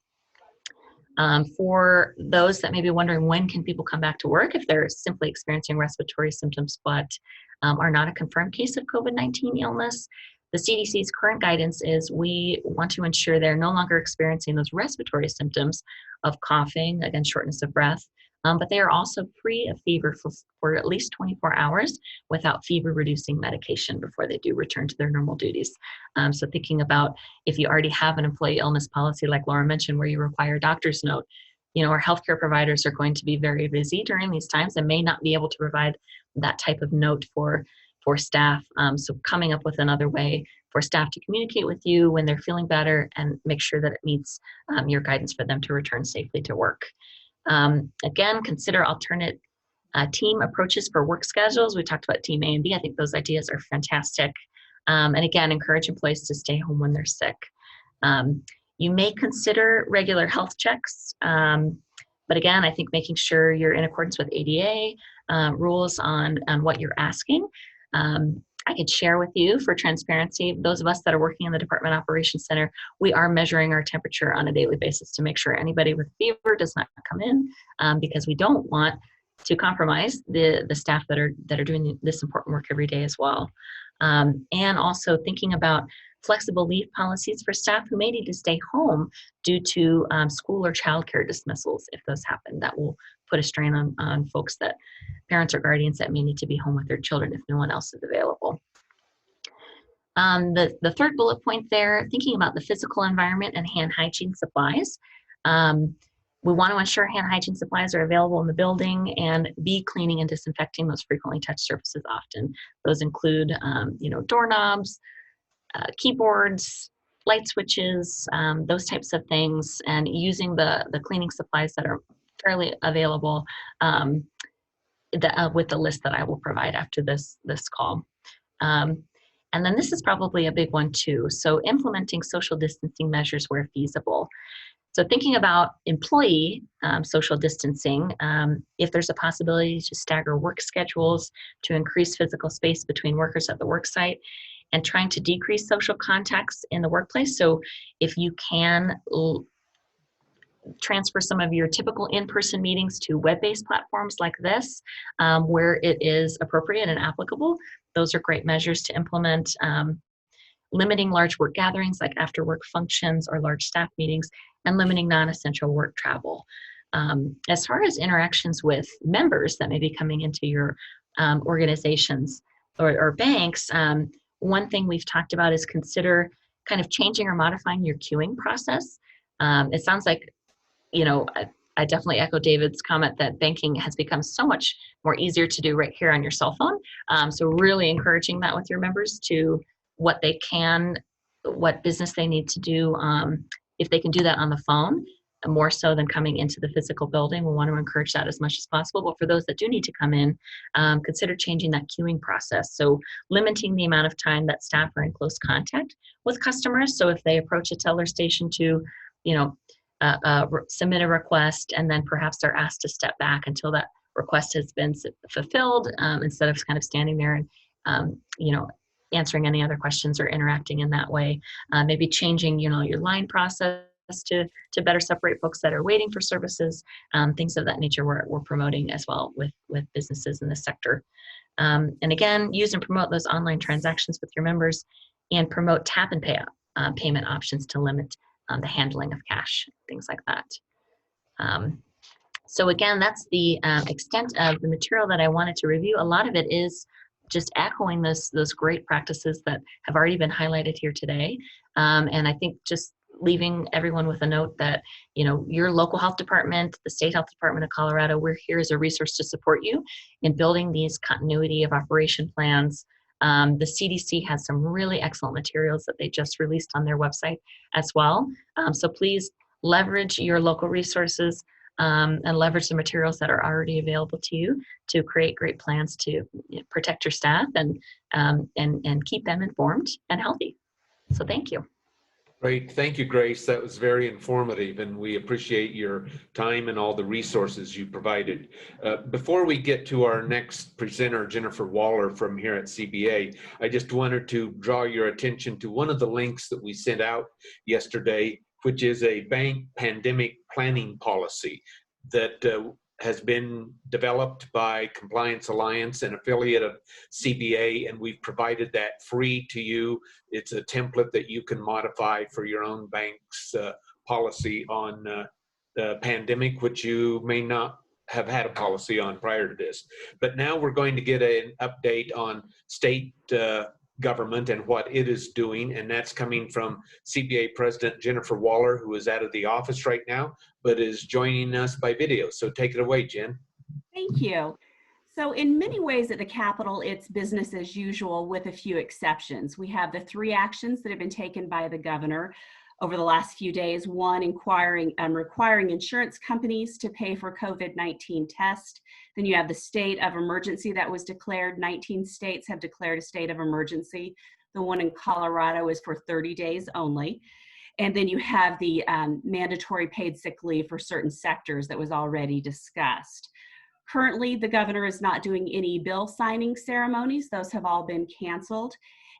For those that may be wondering when can people come back to work if they're simply experiencing respiratory symptoms but are not a confirmed case of COVID-19 illness, the CDC's current guidance is we want to ensure they're no longer experiencing those respiratory symptoms of coughing, again, shortness of breath, but they are also free of fever for at least 24 hours without fever-reducing medication before they do return to their normal duties. So thinking about if you already have an employee illness policy, like Laura mentioned, where you require a doctor's note, our healthcare providers are going to be very busy during these times and may not be able to provide that type of note for staff. So coming up with another way for staff to communicate with you when they're feeling better and make sure that it meets your guidance for them to return safely to work. Again, consider alternate team approaches for work schedules. We talked about team A and B. I think those ideas are fantastic. And again, encourage employees to stay home when they're sick. You may consider regular health checks. But again, I think making sure you're in accordance with ADA rules on what you're asking. I could share with you for transparency, those of us that are working in the Department Operations Center, we are measuring our temperature on a daily basis to make sure anybody with fever does not come in because we don't want to compromise the staff that are doing this important work every day as well. And also thinking about flexible leave policies for staff who may need to stay home due to school or childcare dismissals. If those happen, that will put a strain on folks, that parents or guardians that may need to be home with their children if no one else is available. The third bullet point there, thinking about the physical environment and hand hygiene supplies. We want to ensure hand hygiene supplies are available in the building and be cleaning and disinfecting those frequently touched surfaces often. Those include, doorknobs, keyboards, light switches, those types of things, and using the cleaning supplies that are fairly available with the list that I will provide after this call. And then this is probably a big one too. So implementing social distancing measures where feasible. So thinking about employee social distancing, if there's a possibility to stagger work schedules to increase physical space between workers at the work site, and trying to decrease social contacts in the workplace. So if you can transfer some of your typical in-person meetings to web-based platforms like this, where it is appropriate and applicable, those are great measures to implement. Limiting large work gatherings like after work functions or large staff meetings, and limiting non-essential work travel. As far as interactions with members that may be coming into your organizations or banks, one thing we've talked about is consider kind of changing or modifying your queuing process. It sounds like, I definitely echo David's comment that banking has become so much more easier to do right here on your cell phone. So really encouraging that with your members to what business they need to do, if they can do that on the phone, more so than coming into the physical building. We want to encourage that as much as possible. But for those that do need to come in, consider changing that queuing process. So limiting the amount of time that staff are in close contact with customers. So if they approach a teller station to, submit a request, and then perhaps they're asked to step back until that request has been fulfilled, instead of kind of standing there and, answering any other questions or interacting in that way. Maybe changing, your line process to better separate folks that are waiting for services, things of that nature we're promoting as well with businesses in this sector. And again, use and promote those online transactions with your members, and promote tap and pay payment options to limit the handling of cash, things like that. So again, that's the extent of the material that I wanted to review. A lot of it is just echoing those great practices that have already been highlighted here today. And I think just leaving everyone with a note that, your local health department, the State Health Department of Colorado, we're here as a resource to support you in building these continuity of operation plans. The CDC has some really excellent materials that they just released on their website as well. So please leverage your local resources, and leverage the materials that are already available to you to create great plans to protect your staff and keep them informed and healthy. So thank you. Great. Thank you, Grace. That was very informative, and we appreciate your time and all the resources you provided. Before we get to our next presenter, Jennifer Waller from here at CBA, I just wanted to draw your attention to one of the links that we sent out yesterday, which is a bank pandemic planning policy that has been developed by Compliance Alliance, an affiliate of CBA, and we've provided that free to you. It's a template that you can modify for your own bank's policy on the pandemic, which you may not have had a policy on prior to this. But now we're going to get an update on state government and what it is doing, and that's coming from CBA President Jennifer Waller, who is out of the office right now, but is joining us by video. So take it away, Jen. Thank you. So in many ways at the Capitol, it's business as usual with a few exceptions. We have the 3 actions that have been taken by the governor over the last few days. One, requiring insurance companies to pay for COVID-19 tests. Then you have the state of emergency that was declared. 19 states have declared a state of emergency. The one in Colorado is for 30 days only. And then you have the mandatory paid sick leave for certain sectors that was already discussed. Currently, the governor is not doing any bill signing ceremonies. Those have all been canceled.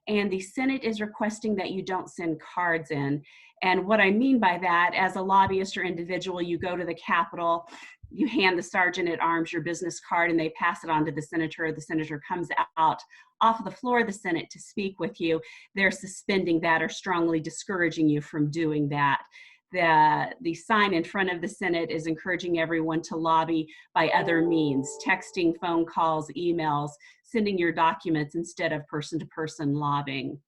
And the Senate is requesting that you don't send cards in. And what I mean by that, as a lobbyist or individual, you go to the Capitol, you hand the sergeant at arms your business card, and they pass it on to the senator. The senator comes out off of the floor of the Senate to speak with you. They're suspending that or strongly discouraging you from doing that. The sign in front of the Senate is encouraging everyone to lobby by other means, texting, phone calls, emails, sending your documents instead of person-to-person lobbying.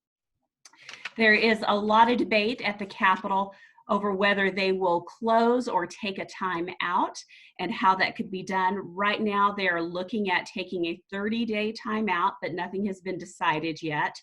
There is a lot of debate at the Capitol over whether they will close or take a time out and how that could be done. Right now, they're looking at taking a 30-day time out, but nothing has been decided yet.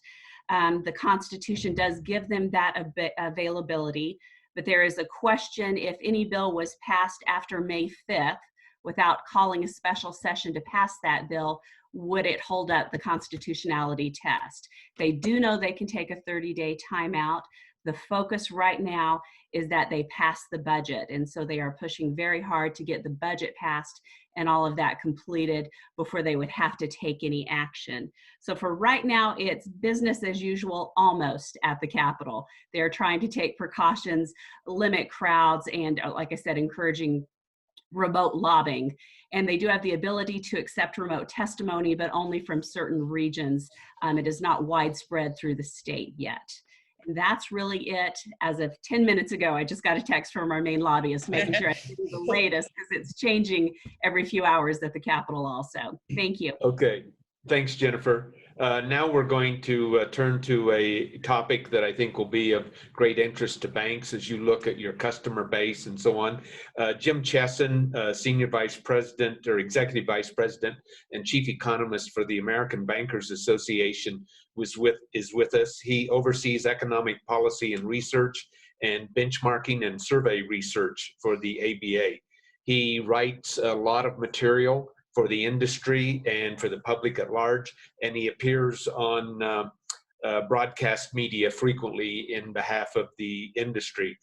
The Constitution does give them that availability, but there is a question if any bill was passed after May 5th without calling a special session to pass that bill, would it hold up the constitutionality test? They do know they can take a 30-day timeout. The focus right now is that they pass the budget. And so they are pushing very hard to get the budget passed and all of that completed before they would have to take any action. So for right now, it's business as usual almost at the Capitol. They're trying to take precautions, limit crowds, and like I said, encouraging remote lobbying. And they do have the ability to accept remote testimony, but only from certain regions. It is not widespread through the state yet. And that's really it. As of 10 minutes ago, I just got a text from our main lobbyist making sure I give you the latest because it's changing every few hours at the Capitol also. Thank you. Okay, thanks, Jennifer. Now we're going to turn to a topic that I think will be of great interest to banks as you look at your customer base and so on. Jim Chesson, Senior Vice President or Executive Vice President and Chief Economist for the American Bankers Association is with us. He oversees economic policy and research and benchmarking and survey research for the ABA. He writes a lot of material for the industry and for the public at large, and he appears on broadcast media frequently in behalf of the industry.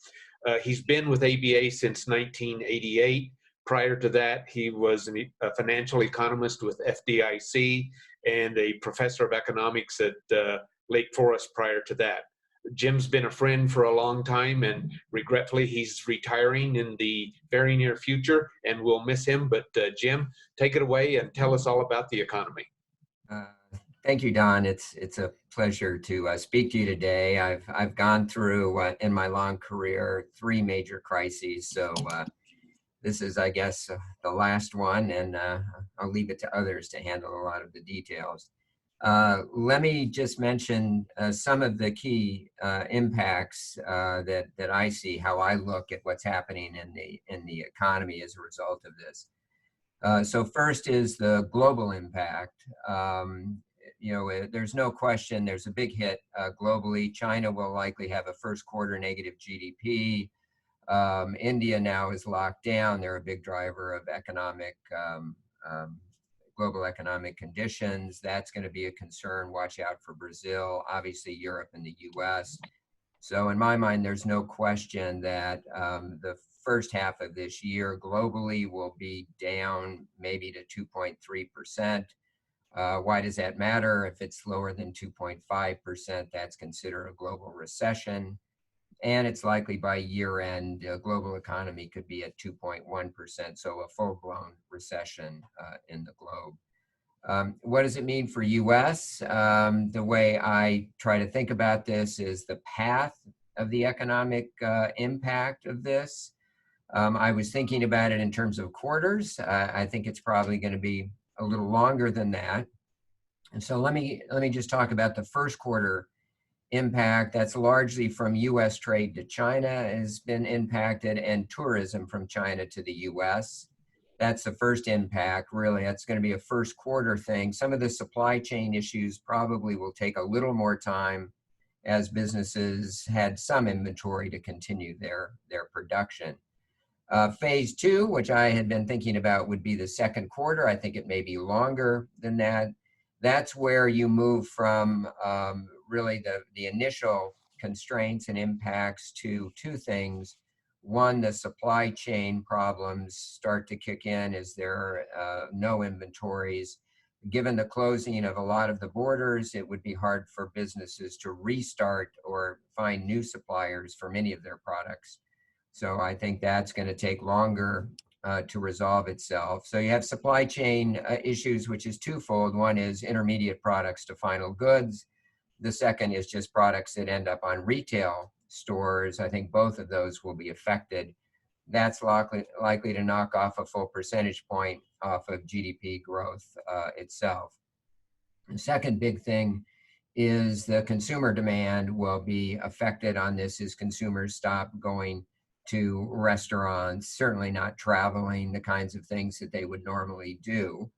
He's been with ABA since 1988. Prior to that, he was a financial economist with FDIC and a professor of economics at Lake Forest prior to that. Jim's been a friend for a long time, and regretfully, he's retiring in the very near future, and we'll miss him. But Jim, take it away and tell us all about the economy. Thank you, Don. It's a pleasure to speak to you today. I've gone through in my long career 3 major crises, so this is, I guess, the last one, and I'll leave it to others to handle a lot of the details. Let me just mention some of the key impacts that I see, how I look at what's happening in the economy as a result of this. So first is the global impact. There's no question there's a big hit globally. China will likely have a first quarter negative GDP. India now is locked down. They're a big driver of global economic conditions. That's going to be a concern. Watch out for Brazil, obviously Europe and the US. So in my mind, there's no question that the first half of this year globally will be down maybe to 2.3%. Why does that matter? If it's lower than 2.5%, that's considered a global recession. And it's likely by year end, the global economy could be at 2.1%, so a full-blown recession in the globe. What does it mean for US? The way I try to think about this is the path of the economic impact of this. I was thinking about it in terms of quarters. I think it's probably going to be a little longer than that. And so let me just talk about the first quarter impact. That's largely from US trade to China has been impacted, and tourism from China to the US. That's the first impact, really. That's going to be a first quarter thing. Some of the supply chain issues probably will take a little more time as businesses had some inventory to continue their production. Phase 2, which I had been thinking about, would be the second quarter. I think it may be longer than that. That's where you move from really the initial constraints and impacts to 2 things. One, the supply chain problems start to kick in as there are no inventories. Given the closing of a lot of the borders, it would be hard for businesses to restart or find new suppliers for many of their products. So I think that's going to take longer to resolve itself. So you have supply chain issues, which is twofold. One is intermediate products to final goods. The second is just products that end up on retail stores. I think both of those will be affected. That's likely to knock off a full percentage point off of GDP growth itself. The second big thing is the consumer demand will be affected on this as consumers stop going to restaurants, certainly not traveling, the kinds of things that they would normally do.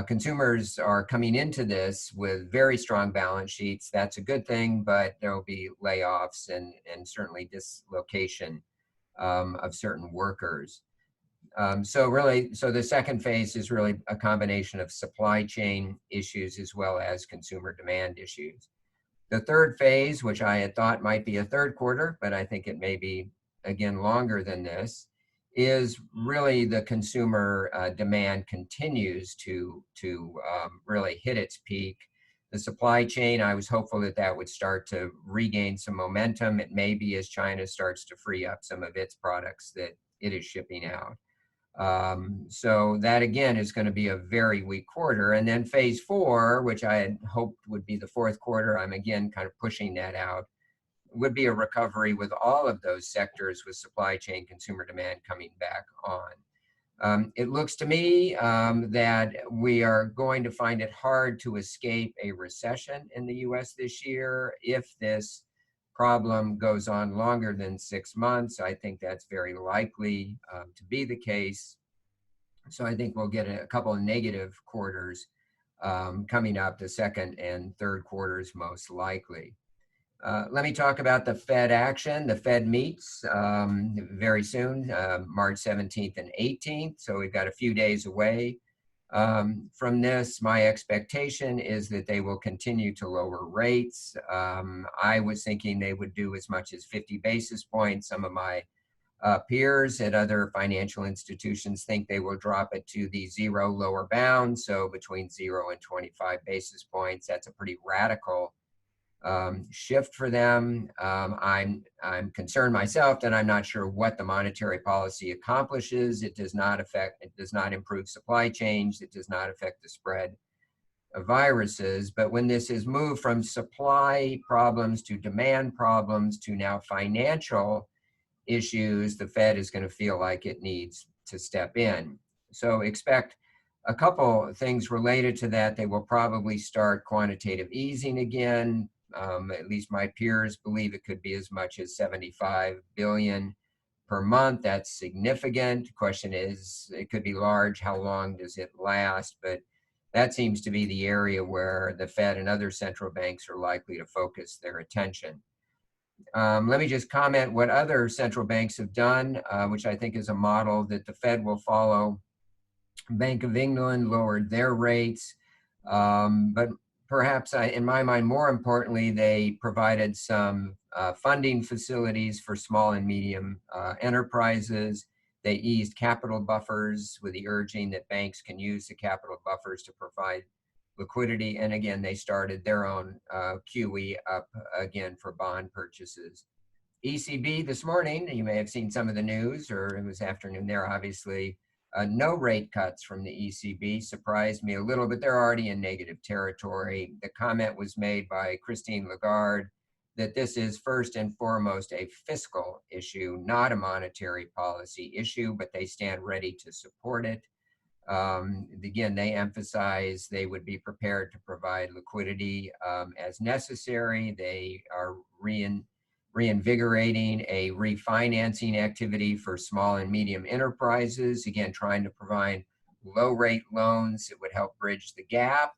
Consumers are coming into this with very strong balance sheets. That's a good thing, but there will be layoffs and certainly dislocation of certain workers. So the second phase is really a combination of supply chain issues as well as consumer demand issues. The third phase, which I had thought might be a third quarter, but I think it may be, again, longer than this, is really the consumer demand continues to really hit its peak. The supply chain, I was hopeful that that would start to regain some momentum. It may be as China starts to free up some of its products that it is shipping out. So that again is going to be a very weak quarter. And then phase 4, which I had hoped would be the fourth quarter, I'm again kind of pushing that out, would be a recovery with all of those sectors with supply chain consumer demand coming back on. It looks to me that we are going to find it hard to escape a recession in the US this year if this problem goes on longer than 6 months. I think that's very likely to be the case. So I think we'll get a couple of negative quarters coming up, the second and third quarters most likely. Let me talk about the Fed action. The Fed meets very soon, March 17th and 18th. So we've got a few days away from this. My expectation is that they will continue to lower rates. I was thinking they would do as much as 50 basis points. Some of my peers at other financial institutions think they will drop it to the zero lower bound. So between 0 and 25 basis points, that's a pretty radical shift for them. I'm concerned myself that I'm not sure what the monetary policy accomplishes. It does not improve supply chains. It does not affect the spread of viruses. But when this is moved from supply problems to demand problems to now financial issues, the Fed is going to feel like it needs to step in. So expect a couple things related to that. They will probably start quantitative easing again. At least my peers believe it could be as much as 75 billion per month. That's significant. The question is, it could be large. How long does it last? But that seems to be the area where the Fed and other central banks are likely to focus their attention. Let me just comment what other central banks have done, which I think is a model that the Fed will follow. Bank of England lowered their rates, but perhaps in my mind, more importantly, they provided some funding facilities for small and medium enterprises. They eased capital buffers with the urging that banks can use the capital buffers to provide liquidity. And again, they started their own QE up again for bond purchases. ECB this morning, you may have seen some of the news, or it was afternoon there, obviously. No rate cuts from the ECB surprised me a little, but they're already in negative territory. The comment was made by Christine Lagarde that this is first and foremost a fiscal issue, not a monetary policy issue, but they stand ready to support it. Again, they emphasize they would be prepared to provide liquidity as necessary. They are reinvigorating a refinancing activity for small and medium enterprises, again, trying to provide low rate loans that would help bridge the gap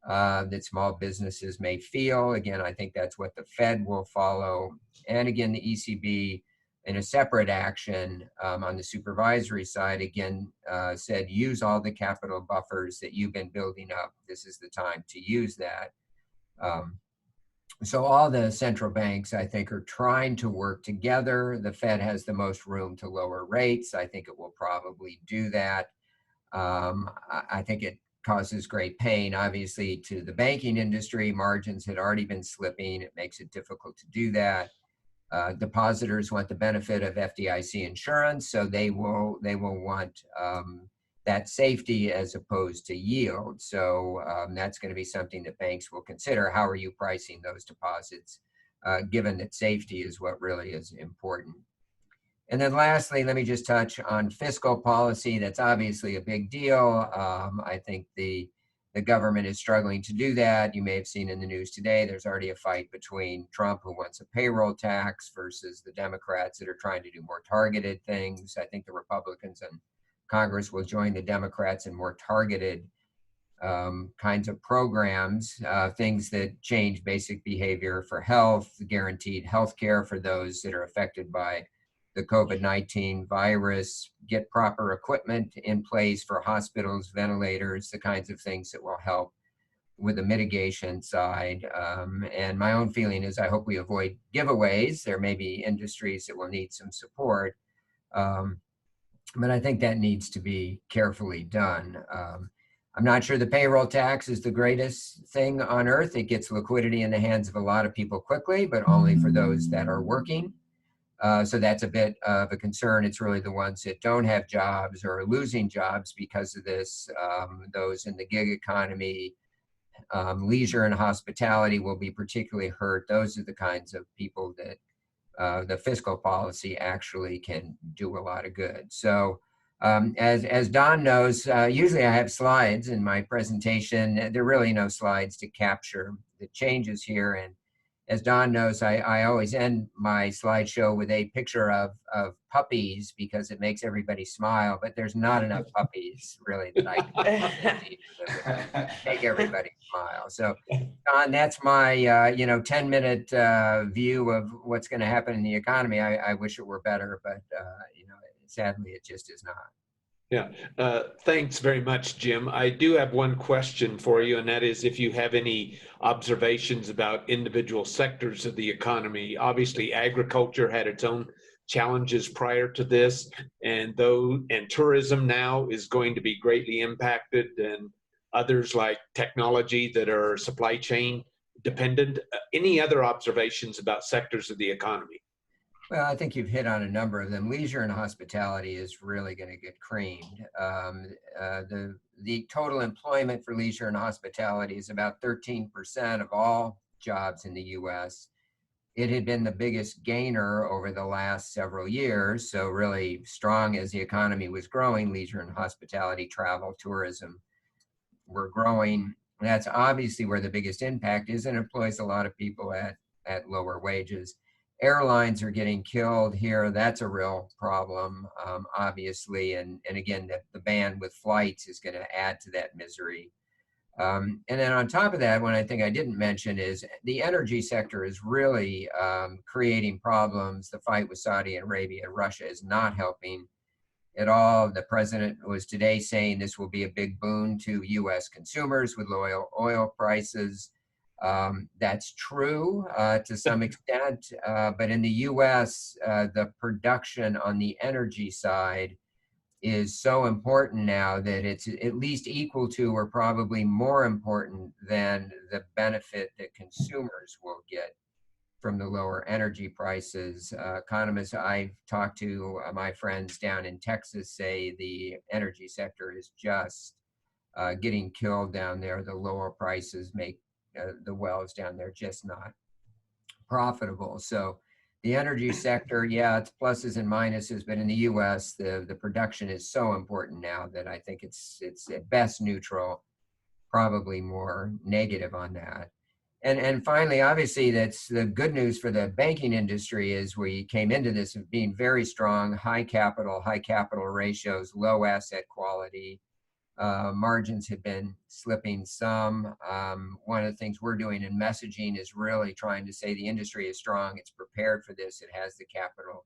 that small businesses may feel. Again, I think that's what the Fed will follow. And again, the ECB, in a separate action on the supervisory side, again, said use all the capital buffers that you've been building up. This is the time to use that. So all the central banks, I think, are trying to work together. The Fed has the most room to lower rates. I think it will probably do that. I think it causes great pain, obviously, to the banking industry. Margins had already been slipping. It makes it difficult to do that. Depositors want the benefit of FDIC insurance, so they will want that safety as opposed to yield. So that's going to be something that banks will consider. How are you pricing those deposits, given that safety is what really is important? And then lastly, let me just touch on fiscal policy. That's obviously a big deal. I think the the government is struggling to do that. You may have seen in the news today, there's already a fight between Trump, who wants a payroll tax, versus the Democrats that are trying to do more targeted things. I think the Republicans in Congress will join the Democrats in more targeted kinds of programs, things that change basic behavior for health, guaranteed health care for those that are affected by the COVID-19 virus, get proper equipment in place for hospitals, ventilators, the kinds of things that will help with the mitigation side. And my own feeling is I hope we avoid giveaways. There may be industries that will need some support, but I think that needs to be carefully done. I'm not sure the payroll tax is the greatest thing on earth. It gets liquidity in the hands of a lot of people quickly, but only for those that are working. So that's a bit of a concern. It's really the ones that don't have jobs or are losing jobs because of this. Those in the gig economy, leisure and hospitality will be particularly hurt. Those are the kinds of people that the fiscal policy actually can do a lot of good. So as Don knows, usually I have slides in my presentation. There are really no slides to capture the changes here. And as Don knows, I always end my slideshow with a picture of puppies because it makes everybody smile, but there's not enough puppies really that I can make everybody smile. So Don, that's my 10-minute view of what's going to happen in the economy. I wish it were better, but sadly it just is not. Yeah, thanks very much, Jim. I do have one question for you, and that is if you have any observations about individual sectors of the economy. Obviously, agriculture had its own challenges prior to this, and tourism now is going to be greatly impacted, and others like technology that are supply chain dependent. Any other observations about sectors of the economy? Well, I think you've hit on a number of them. Leisure and hospitality is really going to get creamed. The total employment for leisure and hospitality is about 13% of all jobs in the U.S. It had been the biggest gainer over the last several years. So really strong as the economy was growing, leisure and hospitality, travel, tourism were growing. That's obviously where the biggest impact is and employs a lot of people at lower wages. Airlines are getting killed here. That's a real problem, obviously. And again, the ban with flights is going to add to that misery. And then on top of that, one I think I didn't mention is the energy sector is really creating problems. The fight with Saudi Arabia and Russia is not helping at all. The president was today saying this will be a big boon to U.S. consumers with low oil prices. That's true to some extent, but in the U.S., the production on the energy side is so important now that it's at least equal to or probably more important than the benefit that consumers will get from the lower energy prices. Economists I've talked to, my friends down in Texas, say the energy sector is just getting killed down there. The lower prices make the wells down there just not profitable. So the energy sector, yeah, it's pluses and minuses, but in the U.S., the production is so important now that I think it's at best neutral, probably more negative on that. And finally, obviously, that's the good news for the banking industry is we came into this being very strong, high capital ratios, low asset quality. Margins have been slipping some. One of the things we're doing in messaging is really trying to say the industry is strong, it's prepared for this, it has the capital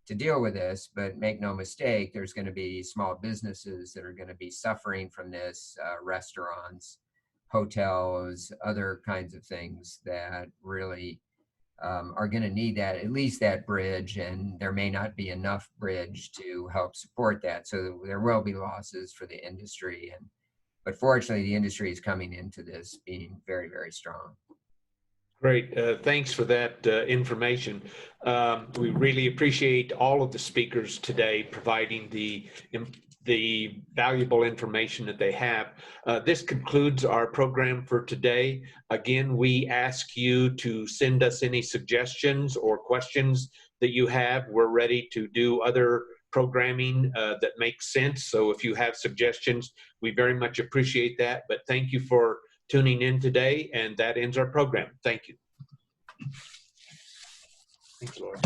to deal with this, but make no mistake, there's going to be small businesses that are going to be suffering from this, restaurants, hotels, other kinds of things that really are going to need that, at least that bridge, and there may not be enough bridge to help support that. So there will be losses for the industry, but fortunately the industry is coming into this being very, very strong. Great. Thanks for that information. We really appreciate all of the speakers today providing the valuable information that they have. This concludes our program for today. Again, we ask you to send us any suggestions or questions that you have. We're ready to do other programming that makes sense. So if you have suggestions, we very much appreciate that. But thank you for tuning in today, and that ends our program. Thank you. Thanks, Laura.